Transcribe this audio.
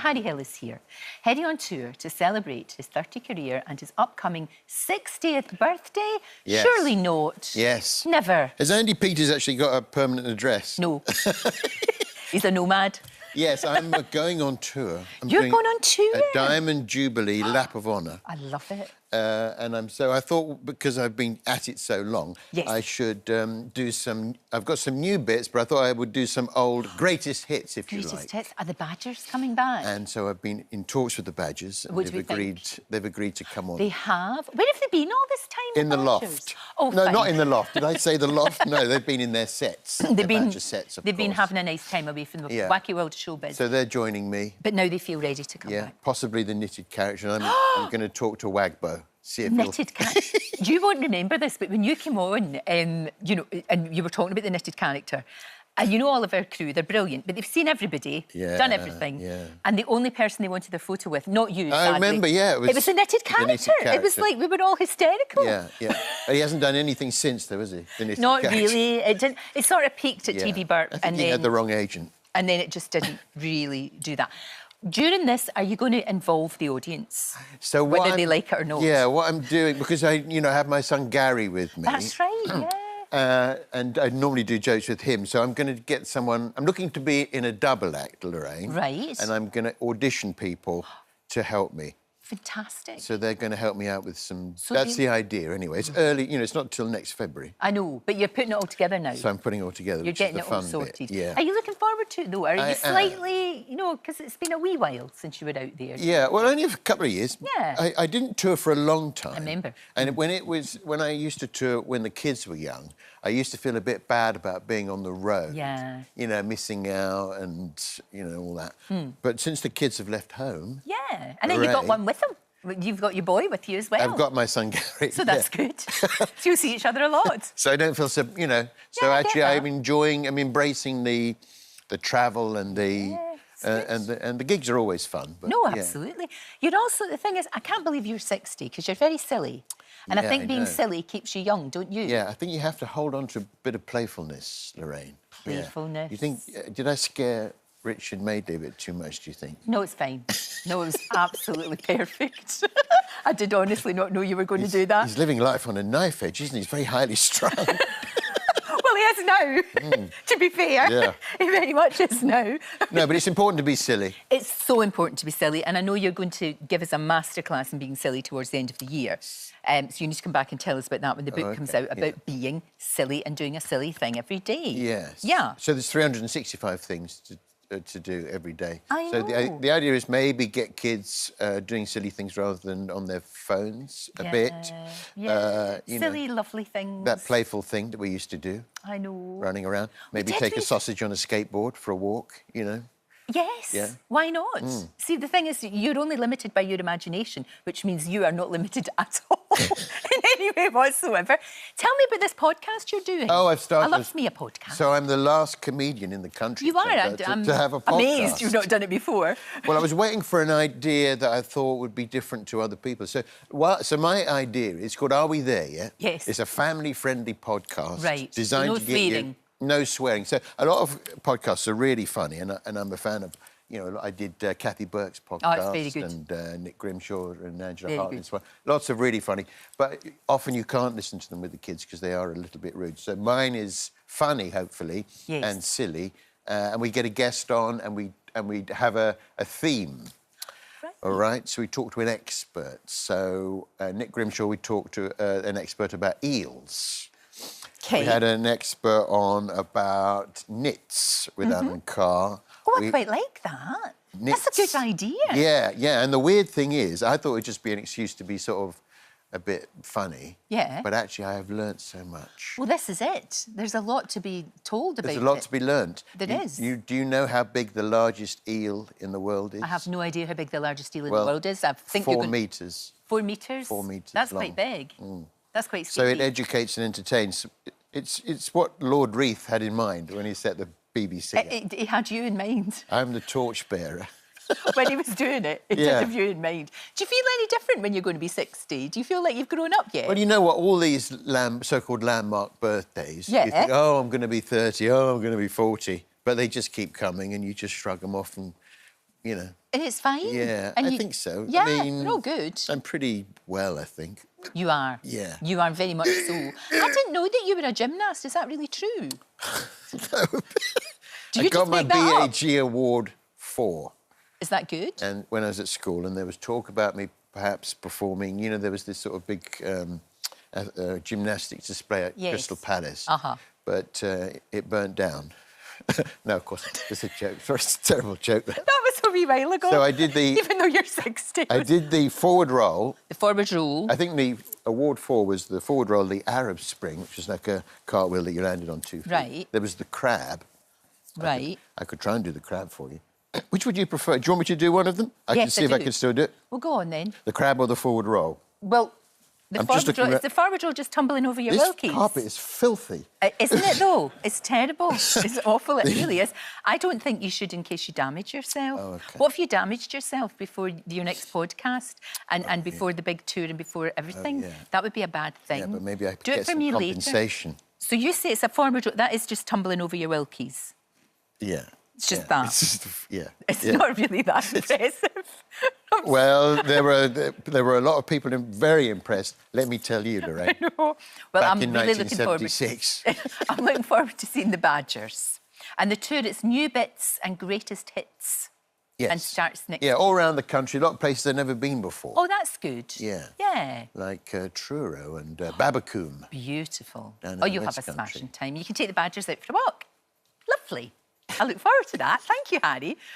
Harry Hill is here, heading on tour to celebrate his 30 career and his upcoming 60th birthday? Yes. Surely not. Yes. Never. Has Andy Peters actually got a permanent address? No. He's a nomad. Yes, I'm going on tour. You're going on tour? A Diamond Jubilee Lap of Honour. I love it. So I thought, because I've been at it so long, Yes. I should do some... I've got some new bits, but I thought I would do some old greatest hits, if you like. Greatest hits. Are the Badgers coming back? And so I've been in talks with the Badgers, and What do they've agreed to come on. They have? Where have they been all this time? In the Badgers? loft. Oh, no, fine. not in the loft. Did I say the loft? No, they've been in their sets. They've been, Badger sets, of they've been course. having a nice time away from the wacky world of showbiz. So they're joining me. But now they feel ready to come back. Possibly the knitted character. And I'm going to talk to Wagbo. See if Knitted character. You won't remember this, but when you came on, you know, and you were talking about the knitted character, and you know all of our crew, they're brilliant, but they've seen everybody, done everything, and the only person they wanted their photo with, not you, sadly, I remember, it was the knitted character. It was like we were all hysterical. Yeah. He hasn't done anything since, though, has he? The knitted Not character. really. It didn't. It sort of peaked at TV Burp, I think he had the wrong agent. And then it just didn't really do that. During this, are you going to involve the audience? So whether they like it or not? Yeah, what I'm doing, because I have my son Gary with me. That's right, yeah. And I normally do jokes with him, so I'm going to get someone... I'm looking to be in a double act, Lorraine. Right. And I'm going to audition people to help me. Fantastic. So they're going to help me out with some... That's the idea, anyway. It's early, it's not till next February. I know, but you're putting it all together now. So I'm putting it all together, You're which is getting the it all fun sorted. bit. Yeah. Are you looking forward to it, though? Are you I slightly, because it's been a wee while since you were out there. Yeah, well, only a couple of years. Yeah. I didn't tour for a long time. I remember. And when I used to tour when the kids were young, I used to feel a bit bad about being on the road. Yeah. Missing out and, all that. But since the kids have left home... Yeah, and then you've got one with them. You've got your boy with you as well. I've got my son Gary. So that's good. So you'll see each other a lot. So I don't feel so, So actually, I'm embracing the travel and the and the gigs are always fun. But, no, absolutely. You're also, the thing is, I can't believe you're 60 because you're very silly. And I think being silly keeps you young, don't you? Yeah, I think you have to hold on to a bit of playfulness, Lorraine. Playfulness. Yeah. You think, did I scare Richard Madeley a bit too much, do you think? No, it's fine. No, it was absolutely perfect. I did honestly not know you were going to do that. He's living life on a knife edge, isn't he? He's very highly strung. Well, he is now, to be fair. Yeah. He very much is now. No, but it's important to be silly. It's so important to be silly, and I know you're going to give us a masterclass in being silly towards the end of the year. So you need to come back and tell us about that when the book comes out, about being silly and doing a silly thing every day. Yes. Yeah. So there's 365 things to do every day. I so know. the idea is maybe get kids doing silly things rather than on their phones a bit. Yeah. Silly, lovely things. That playful thing that we used to do. I know. Running around. Maybe take a sausage on a skateboard for a walk, Yes, Yeah. Why not? See, the thing is, you're only limited by your imagination, which means you are not limited at all in any way whatsoever. Tell me about this podcast you're doing. Oh, I've started... I love me a podcast. So I'm the last comedian in the country You are. to have a podcast. Amazed you've not done it before. Well, I was waiting for an idea that I thought would be different to other people. So my idea is called Are We There Yet? Yes. It's a family-friendly podcast. Right. Designed No to get swearing. No swearing. So a lot of podcasts are really funny, and I'm a fan of... I did Kathy Burke's podcast. Oh, it's very good. And Nick Grimshaw and Angela Very Hartnett's one. Lots of really funny. But often you can't listen to them with the kids because they are a little bit rude. So mine is funny, hopefully, and silly. And we get a guest on and we have a theme. Right. All right? So we talk to an expert. So Nick Grimshaw, we talked to an expert about eels. Okay. We had an expert on about knits with Alan Carr. Oh, I quite like that. Knits. That's a good idea. Yeah. And the weird thing is, I thought it would just be an excuse to be sort of a bit funny. Yeah. But actually, I have learnt so much. Well, this is it. There's a lot to be told about it. There's a lot to be learnt. There is. Do you know how big the largest eel in the world is? I have no idea how big the largest eel in the world is. I think 4 metres. 4 metres? 4 metres That's long. quite big. That's quite So sweet. it educates and entertains. It's what Lord Reith had in mind when he set the BBC up. He had you in mind. I'm the torchbearer. When he was doing it, he did have you in mind. Do you feel any different when you're going to be 60? Do you feel like you've grown up yet? Well, you know what? All these so-called landmark birthdays, you think, oh, I'm going to be 30, oh, I'm going to be 40. But they just keep coming and you just shrug them off and, you know. And it's fine. Yeah, and I think so. Yeah, I mean, we're all good. I'm pretty well, I think. You are. Yeah. You are very much so. I didn't know that you were a gymnast. Is that really true? No. Do you I got my just make that up? BAG Award 4. Is that good? And when I was at school, and there was talk about me perhaps performing, you know, there was this sort of big gymnastics display at Crystal Palace. But it burnt down. No, of course, it's a joke. Sorry, it's a terrible joke. That was a wee while ago. So I did the... Even though you're 60. I did the forward roll. The forward roll. I think the award 4 was the forward roll, the Arab spring, which was like a cartwheel that you landed on 2 feet. Right. There was the crab. Right. I could try and do the crab for you. Which would you prefer? Do you want me to do one of them? I Yes, can see if I can still do it. Well, go on then. The crab or the forward roll? Well, the forward roll, is the forward roll just tumbling over your wilkies? This carpet is filthy. Isn't it, though? It's terrible. It's awful. It really is. I don't think you should in case you damage yourself. Oh, okay. What if you damaged yourself before your next podcast and before the big tour and before everything? Yeah. That would be a bad thing. Yeah, but maybe I could do get it for some me compensation. later. So you say it's a forward roll. That is just tumbling over your wilkies. Yeah. It's just that. It's just, yeah. It's not really that impressive. Well, there were a lot of people very impressed. Let me tell you, Lorraine. I know. Well, Back I'm in really 1976. I'm looking forward to seeing the Badgers. And the tour, it's new bits and greatest hits. Yes. And starts next. Yeah, all around the country, a lot of places I've never been before. Oh, that's good. Yeah. Yeah. Like Truro and Babacoom. Beautiful. Down in Oh, the you'll have West a Country. smashing time. You can take the Badgers out for a walk. Lovely. I look forward to that. Thank you, Harry.